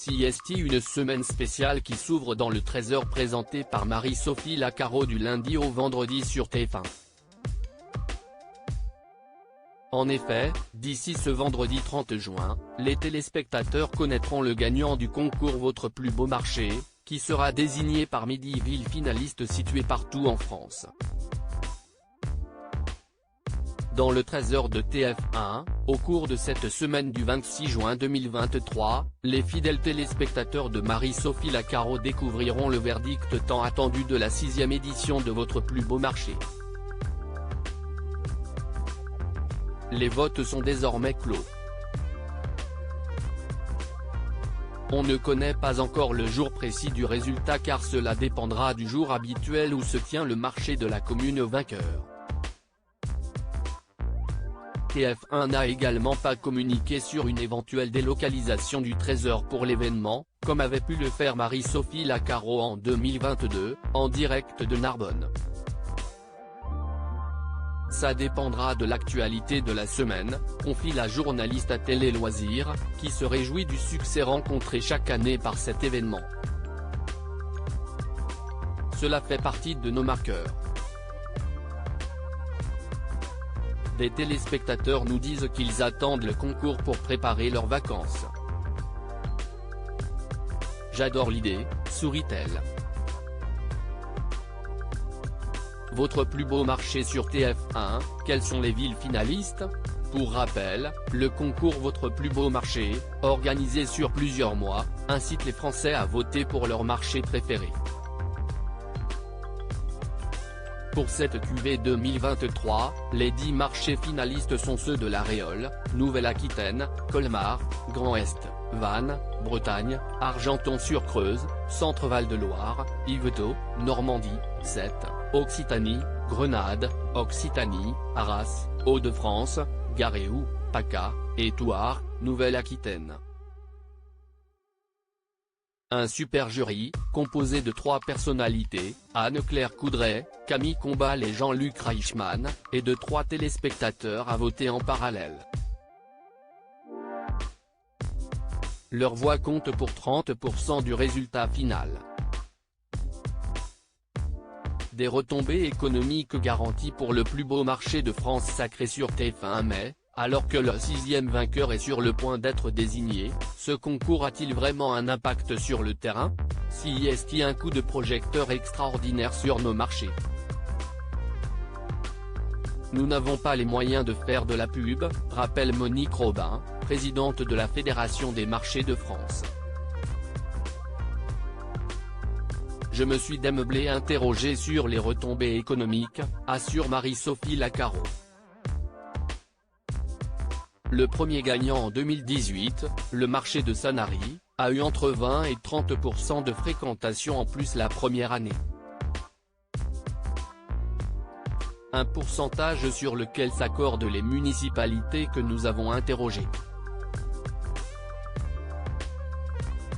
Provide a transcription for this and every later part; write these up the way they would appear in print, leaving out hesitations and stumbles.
CIST, une semaine spéciale qui s'ouvre dans le 13h présenté par Marie-Sophie Lacaro du lundi au vendredi sur TF1. En effet, d'ici ce vendredi 30 juin, les téléspectateurs connaîtront le gagnant du concours Votre plus beau marché, qui sera désigné parmi 10 villes finalistes situées partout en France. Dans le 13h de TF1, au cours de cette semaine du 26 juin 2023, les fidèles téléspectateurs de Marie-Sophie Lacaro découvriront le verdict tant attendu de la 6e édition de Votre plus beau marché. Les votes sont désormais clos. On ne connaît pas encore le jour précis du résultat car cela dépendra du jour habituel où se tient le marché de la commune vainqueur. TF1 n'a également pas communiqué sur une éventuelle délocalisation du 13h pour l'événement, comme avait pu le faire Marie-Sophie Lacaro en 2022, en direct de Narbonne. Ça dépendra de l'actualité de la semaine, confie la journaliste à Télé Loisirs, qui se réjouit du succès rencontré chaque année par cet événement. Cela fait partie de nos marqueurs. Des téléspectateurs nous disent qu'ils attendent le concours pour préparer leurs vacances. J'adore l'idée, sourit-elle. Votre plus beau marché sur TF1, quelles sont les villes finalistes? Pour rappel, le concours Votre plus beau marché, organisé sur plusieurs mois, incite les Français à voter pour leur marché préféré. Pour cette cuvée 2023, les 10 marchés finalistes sont ceux de La Réole, Nouvelle-Aquitaine, Colmar, Grand Est, Vannes, Bretagne, Argenton-sur-Creuse, Centre-Val de Loire, Yvetot, Normandie, Sète, Occitanie, Grenade, Occitanie, Arras, Hauts-de-France, Garéou, PACA, et Thouars, Nouvelle-Aquitaine. Un super jury, composé de 3 personnalités, Anne-Claire Coudray, Camille Combal et Jean-Luc Reichmann, et de 3 téléspectateurs à voter en parallèle. Leur voix compte pour 30% du résultat final. Des retombées économiques garanties pour le plus beau marché de France sacré sur TF1 mai. Alors que le 6e vainqueur est sur le point d'être désigné, ce concours a-t-il vraiment un impact sur le terrain? CIST, un coup de projecteur extraordinaire sur nos marchés. Nous n'avons pas les moyens de faire de la pub, rappelle Monique Robin, présidente de la Fédération des marchés de France. Je me suis d'emblée interrogé sur les retombées économiques, assure Marie-Sophie Lacaro. Le premier gagnant en 2018, le marché de Sanary, a eu entre 20 et 30% de fréquentation en plus la première année. Un pourcentage sur lequel s'accordent les municipalités que nous avons interrogées.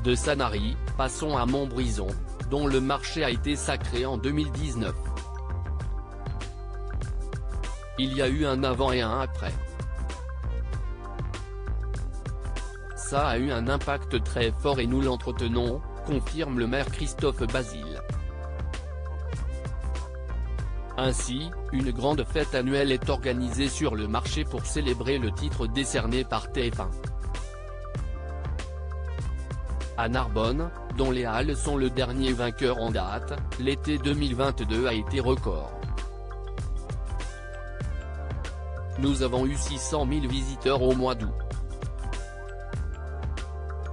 De Sanary, passons à Montbrison, dont le marché a été sacré en 2019. Il y a eu un avant et un après. Ça a eu un impact très fort et nous l'entretenons, confirme le maire Christophe Basile. Ainsi, une grande fête annuelle est organisée sur le marché pour célébrer le titre décerné par TF1. À Narbonne, dont les Halles sont le dernier vainqueur en date, l'été 2022 a été record. Nous avons eu 600 000 visiteurs au mois d'août.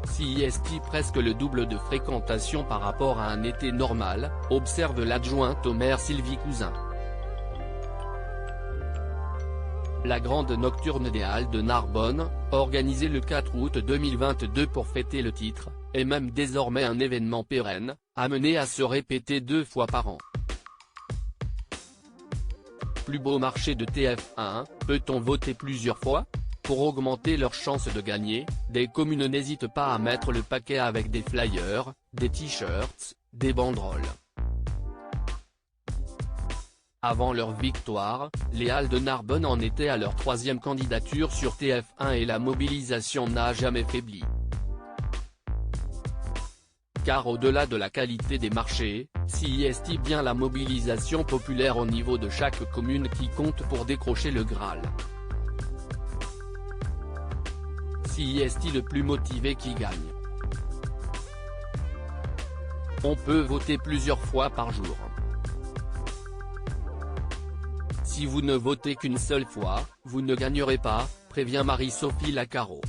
CIST, presque le double de fréquentation par rapport à un été normal, observe l'adjointe au maire Sylvie Cousin. La grande nocturne des Halles de Narbonne, organisée le 4 août 2022 pour fêter le titre, est même désormais un événement pérenne, amené à se répéter 2 fois par an. Plus beau marché de TF1, peut-on voter plusieurs fois? Pour augmenter leurs chances de gagner, des communes n'hésitent pas à mettre le paquet avec des flyers, des t-shirts, des banderoles. Avant leur victoire, les Halles de Narbonne en étaient à leur 3e candidature sur TF1 et la mobilisation n'a jamais faibli. car au-delà de la qualité des marchés, s'y est bien la mobilisation populaire au niveau de chaque commune qui compte pour décrocher le Graal. S'y est le plus motivé qui gagne. On peut voter plusieurs fois par jour. Si vous ne votez qu'une seule fois, vous ne gagnerez pas, prévient Marie-Sophie Lacaro.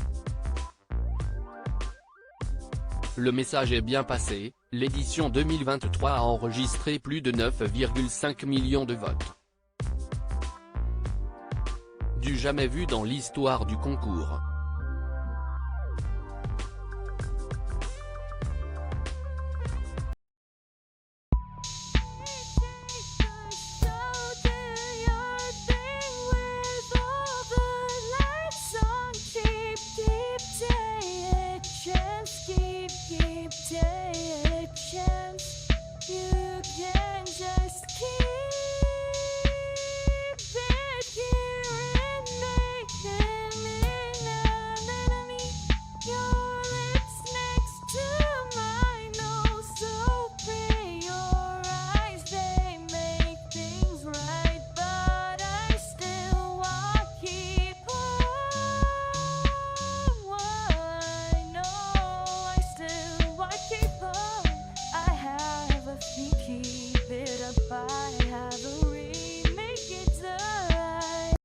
Le message est bien passé, l'édition 2023 a enregistré plus de 9,5 millions de votes. Du jamais vu dans l'histoire du concours.